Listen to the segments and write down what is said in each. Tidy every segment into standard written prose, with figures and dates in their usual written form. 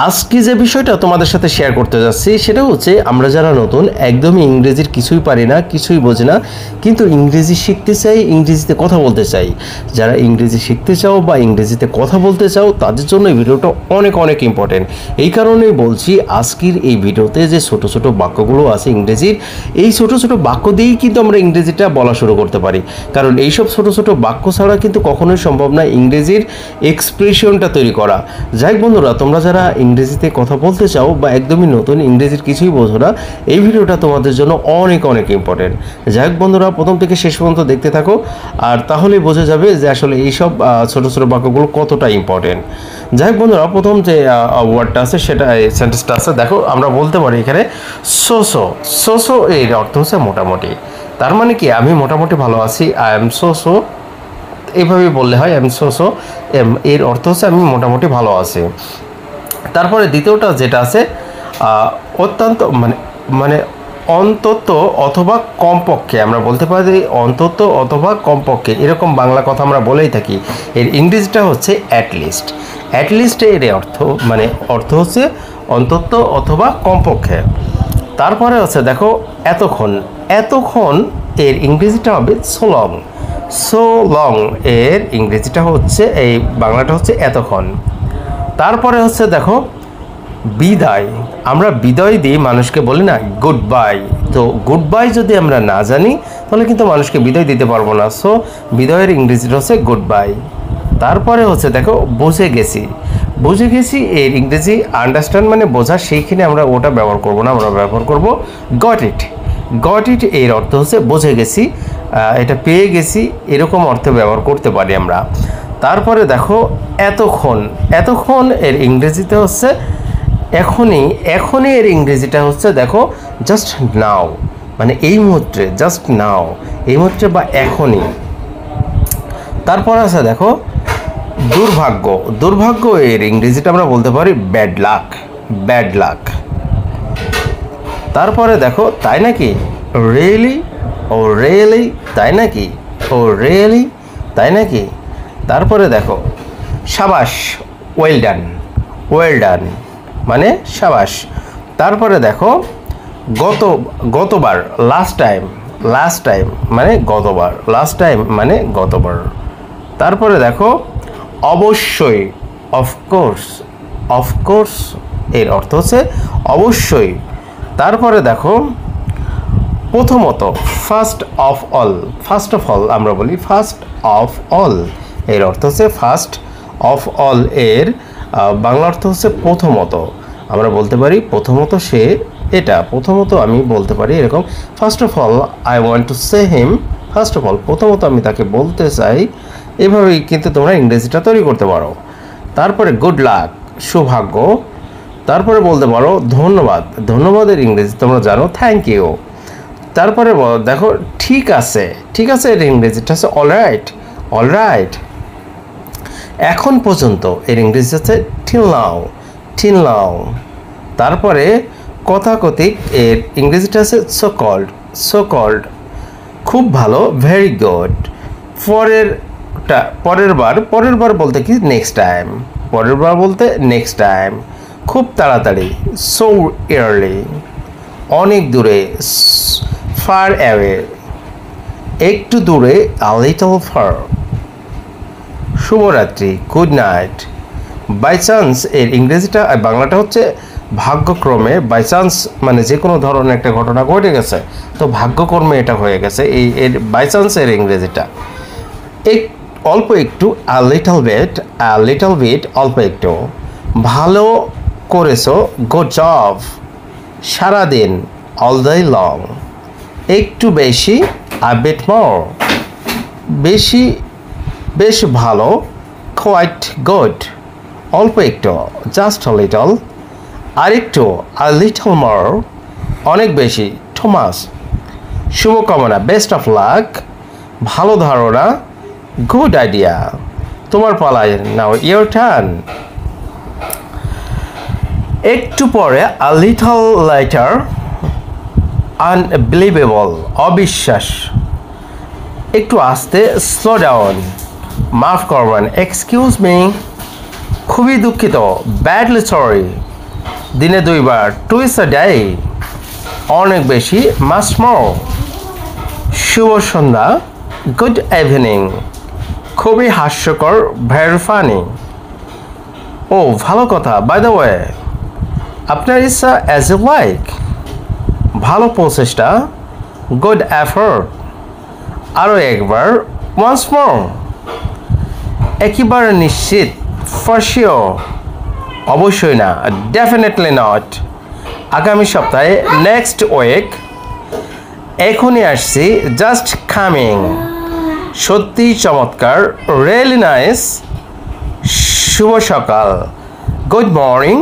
আজকে যে বিষয়টা তোমাদের সাথে শেয়ার করতে যাচ্ছি সেটা হচ্ছে আমরা যারা নতুন একদমই ইংরেজির কিছুই পারি না, কিছুই বোঝে না, কিন্তু ইংরেজি শিখতে চাই, ইংরেজিতে কথা বলতে চাই। যারা ইংরেজি শিখতে চাও বা ইংরেজিতে কথা বলতে চাও তাদের জন্য এই ভিডিওটা অনেক অনেক ইম্পর্টেন্ট। এই কারণেই বলছি আজকের এই ভিডিওতে যে ছোট ছোট বাক্যগুলো আছে ইংরেজির, এই ছোট ছোট বাক্য দিয়েই কিন্তু আমরা ইংরেজিটা বলা শুরু করতে পারি। কারণ এইসব ছোট ছোট বাক্য ছাড়া কিন্তু কখনোই সম্ভব না ইংরেজির এক্সপ্রেশনটা তৈরি করা। যাই বন্ধুরা, তোমরা যারা ইংরেজিতে কথা বলতে চাও বা একদমই নতুন, ইংরেজির কিছুই বোঝো না, এই ভিডিওটা তোমাদের জন্য অনেক অনেক ইম্পর্টেন্ট। যাই হোক বন্ধুরা, প্রথম থেকে শেষ পর্যন্ত দেখতে থাকো, আর তাহলেই বোঝা যাবে যে আসলে এইসব ছোটো ছোটো বাক্যগুলো কতটা ইম্পর্টেন্ট। যাই হোক বন্ধুরা, প্রথম যে ওয়ার্ডটা আছে সেটা, সেন্টেন্সটা আছে, দেখো আমরা বলতে পারি এখানে সোসো। সোসো এর অর্থ হচ্ছে মোটামুটি। তার মানে কি, আমি মোটামুটি ভালো আছি, আই এম সোসো, এইভাবে বললে হয়। আই এম সোসো এর অর্থ হচ্ছে আমি মোটামুটি ভালো আছি। তারপরে দ্বিতীয়টা যেটা আছে অত্যন্ত, মানে মানে অন্তত অথবা কমপক্ষে, আমরা বলতে পারি অন্তত অথবা কমপক্ষে, এরকম বাংলা কথা আমরা বলেই থাকি। এর ইংরেজিটা হচ্ছে অ্যাটলিস্ট। অ্যাটলিস্ট এর অর্থ হচ্ছে অন্তত অথবা কমপক্ষে। তারপরে হচ্ছে দেখো এতক্ষণ। এতক্ষণ এর ইংরেজিটা হবে সো লং। সো লং এর ইংরেজিটা হচ্ছে, এই বাংলাটা হচ্ছে এতক্ষণ। তারপরে হচ্ছে দেখো বিদায়। আমরা বিদায় দিই, মানুষকে বলি না গুড বাই। তো গুড বাই যদি আমরা না জানি তাহলে কিন্তু মানুষকে বিদায় দিতে পারবো না। সো বিদায়ের ইংরেজিটা হচ্ছে গুড বাই। তারপরে হচ্ছে দেখো বুঝে গেছি। বুঝে গেছি এর ইংরেজি আন্ডারস্ট্যান্ড, মানে বোঝা, সেইখানে আমরা ওটা ব্যবহার করব না, আমরা ব্যবহার করব গট ইট। গট ইট এর অর্থ হচ্ছে বুঝে গেছি, এটা পেয়ে গেছি, এরকম অর্থে ব্যবহার করতে পারি আমরা। তারপরে দেখো এতক্ষণ। এতক্ষণ এর ইংরেজিতে হচ্ছে এখনই। এখনই এর ইংরেজিটা হচ্ছে দেখো জাস্ট নাও, মানে এই মুহূর্তে, জাস্ট নাও, এই মুহূর্তে বা এখনই। তারপর আছে দেখো দুর্ভাগ্য। দুর্ভাগ্য এর ইংরেজিটা আমরা বলতে পারি ব্যাড লাক। Bad luck. তারপরে দেখো তাই নাকি, রিয়েলি, ও রিয়েলি, তাই নাকি, ও রিয়েলি, তাই নাকি। তারপরে দেখো সাবাস, ওয়েল ডান। ওয়েল ডান মানে সাবাস। তারপরে দেখো গতবার, লাস্ট টাইম। লাস্ট টাইম মানে গতবার, লাস্ট টাইম মানে গতবার। তারপরে দেখো অবশ্যই, অফকোর্স। অফকোর্স এর অর্থ হচ্ছে অবশ্যই। তারপরে দেখো প্রথমত, first of all. First of all আমরা বলি ফার্স্ট অফ অল, এর অর্থ হচ্ছে ফার্স্ট অফ অল এর বাংলা অর্থ হচ্ছে প্রথমত। আমরা বলতে পারি প্রথমত সে এটা। প্রথমত আমি বলতে পারি এরকম, first of all I want to say him. First of all প্রথমত আমি তাকে বলতে চাই। এভাবেই কিন্তু তোমরা ইংরেজিটা তৈরি করতে পারো। তারপরে গুড লাক, সৌভাগ্য। তারপরে বলতে পারো ধন্যবাদ। ধন্যবাদের ইংরেজি তোমরা জানো, থ্যাংক ইউ। তারপরে দেখো ঠিক আছে। ঠিক আছে এর ইংরেজিটা হচ্ছে অলরাইট। অলরাইট। এখন পর্যন্ত এর ইংরেজি হচ্ছে টিল নাও। Till now. তারপরে কথাকথিক এর ইংরেজিটা আছে সো কল্ড। So called. খুব ভালো, ভেরি গুড। পরের বার বলতে কি নেক্সট টাইম। পরের বার বলতে নেক্সট টাইম। খুব তাড়াতাড়ি, সো ইয়ারলি। অনেক দূরে, ফার অ্যাওয়ে। একটু দূরে, আ লিটল ফার। শুভরাত্রি, গুড নাইট। বাই চান্স এর ইংরেজিটা, বাংলাটা হচ্ছে ভাগ্যক্রমে। বাই চান্স মানে যে কোনো ধরনের একটা ঘটনা ঘটে গেছে, তো ভাগ্যক্রমে এটা হয়ে গেছে, এর বাই চান্স এর ইংরেজিটা অল্প একটু, a little bit. A little bit অল্প একটু। ভালো করেছো, গুড জব। সারাদিন, অল ডে লং। একটু বেশি, আ বিট মোর। বেশি, বেশ ভালো, কোয়াইট গুড। অল্প একটু, জাস্ট আ লিটল। আরেকটু, আ লিটল মোর। অনেক বেশি, টু মাচ। শুভকামনা, বেস্ট অফ লাক। ভালো ধারণা, গুড আইডিয়া। তোমার পালায়, নাও ইয়োর টার্ন। একটু পরে, আ লিটল লাইটার, আনবিলিভেবল, অবিশ্বাস। একটু আস্তে, স্লো ডাউন। মাফ করবেন, এক্সকিউজ মি। খুবই দুঃখিত, ব্যাডলি সরি, দিনে 2 বার, টুইস আ ডে, অনেক বেশি, মাচ মোর, শুভ সন্ধ্যা, গুড ইভিনিং, খুবই হাস্যকর, ভেরি ফানি, ও ভালো কথা, বাই দ্য ওয়ে, আপনার ইচ্ছা অ্যাজ ইউ লাইক, ভালো প্রচেষ্টা, গুড এফোর্ট, আরও একবার, ওয়ান্স মোর, একেবারে নিশ্চিত, ফর শিওর, অবশ্যই না, ডেফিনেটলি নট, আগামী সপ্তাহে, নেক্সট উইক, এখনই আসছি, জাস্ট কামিং, সত্যি চমৎকার, রিয়েলি নাইস, শুভ সকাল, গুড মর্নিং,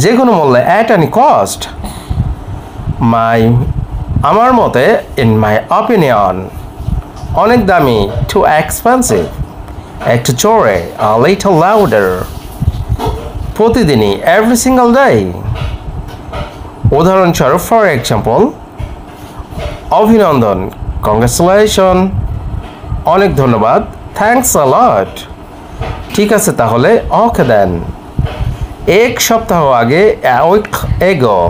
যে কোনো মূল্যে অ্যাট এনি কস্ট, আমার মতে, ইন মাই অপিনিয়ন, অনেক দামি, টু এক্সপেন্সিভ, একটু জোরে, a little louder, প্রতিদিনই, এভরি সিঙ্গল ডে, উদাহরণস্বরূপ, ফর এক্সাম্পল, অভিনন্দন, কংগ্রেচুলেশন, অনেক ধন্যবাদ, থ্যাঙ্কস আ লট, ঠিক আছে তাহলে, ওকে দেন, এক সপ্তাহ আগে, উইক এগো,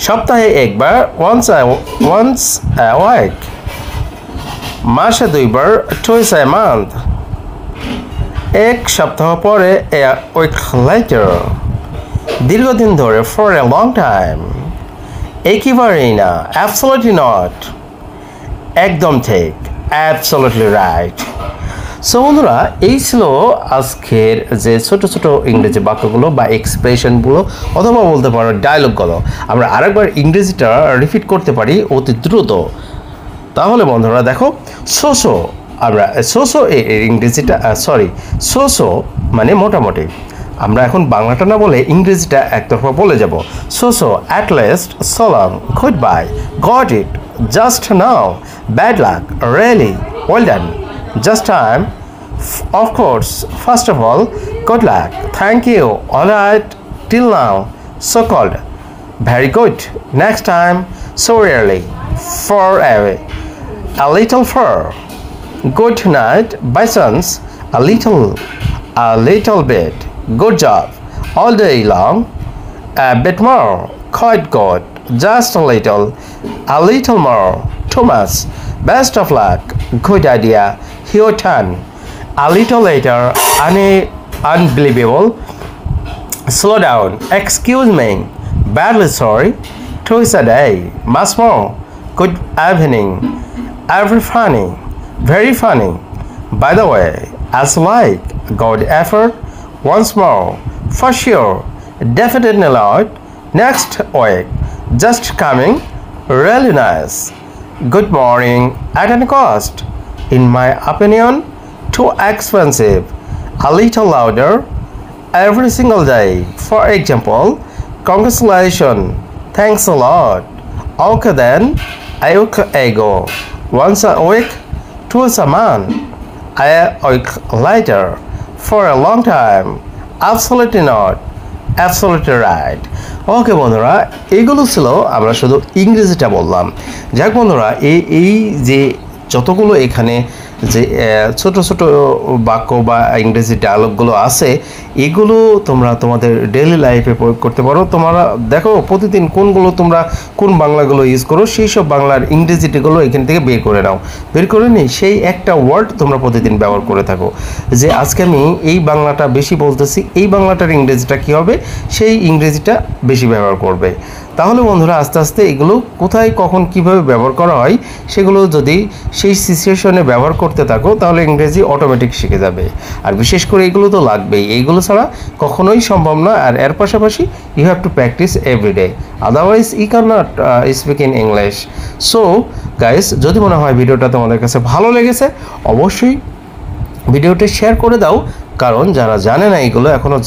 সপ্তাহে একবার, ওয়ান্স আ উইক, মাসে 2 বার, টুইস আ মান্থ, এক সপ্তাহ পরে, এ উইক লেটার, দীর্ঘদিন ধরে, ফর এ লং টাইম, একেবারেই না, অ্যাবসলিউটলি নট, একদম ঠিক, অ্যাবসলিউটলি রাইট। সো বন্ধুরা, এই ছিল আজকের যে ছোট ছোট ইংরেজি বাক্যগুলো বা এক্সপ্রেশনগুলো অথবা বলতে পারো ডায়লগগুলো। আমরা আরেকবার ইংরেজিটা রিপিট করতে পারি অতি দ্রুত। তাহলে বন্ধুরা দেখো, সোসো, আমরা সোসো এর ইংরেজিটা সোসো মানে মোটামুটি, আমরা এখন বাংলাটা না বলে ইংরেজিটা একতরফা বলে যাব। So so, at last, so long, goodbye, got it, just now, bad luck, really, well done, just time, of course, first of all, good luck, thank you, all right, till now, so called, very good, next time, so rarely, forever, a little fur, good night, by chance, a little bit, good job, all day long, a bit more, quite good, just a little more, too much, best of luck, good idea, your turn, a little later, unbelievable, slow down, excuse me, badly sorry, twice a day, much more, good evening, very funny, by the way, as like, good effort, once more, for sure, definitely not, next week, just coming, really nice, good morning, at any cost, in my opinion, too expensive, a little louder, every single day, for example, congratulations, thanks a lot, okay then, a week ago, once a week, twice a month, a week later, for a long time, absolutely not, absolutely right. ওকে বন্ধুরা, এইগুলো ছিল আমরা শুধু ইংরেজিটা বললাম। যাক বন্ধুরা, এই যে যতগুলো এখানে যে ছোট ছোট বাক্য বা ইংরেজি ডায়লগগুলো আছে, এগুলো তোমরা তোমাদের ডেইলি লাইফে প্রয়োগ করতে পারো। তোমরা দেখো প্রতিদিন কোনগুলো কোন বাংলাগুলো ইউজ করো, সেই সব বাংলার ইংরেজিগুলো এখান থেকে বের করে নাও। বের করে নিই সেই একটা ওয়ার্ড তোমরা প্রতিদিন ব্যবহার করে থাকো, যে আজকে আমি এই বাংলাটা বেশি বলতেছি, এই বাংলাটার ইংরেজিটা কী হবে, সেই ইংরেজিটা বেশি ব্যবহার করবে। তাহলে বন্ধুরা আস্তে আস্তে এগুলো কোথায় কখন কিভাবে ব্যবহার করা হয় সেগুলো যদি সেই সিচুয়েশনে ব্যবহার করতে থাকো, তাহলে ইংরেজি অটোমেটিক শিখে যাবে। আর বিশেষ করে এগুলো তো লাগবেই, এইগুলো ছাড়া কখনোই সম্ভব না। আর এর পাশাপাশি you have to practise every day, otherwise you can not speak in English. So guys, যদি মনে হয় ভিডিওটা তোমাদের কাছে ভালো লেগেছে, অবশ্যই ভিডিওটা শেয়ার করে দাও, কারণ যারা জানে না এগুলো এখনও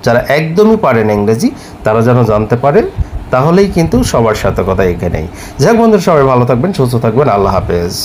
যারা একদমই পারে না ইংরেজি, তারা যেন জানতে পারে। তাহলেই কিন্তু সবার সাথে কথা এখানেই। যাক বন্ধুরা, সবাই ভালো থাকবেন, সুস্থ থাকবেন, আল্লাহ হাফেজ।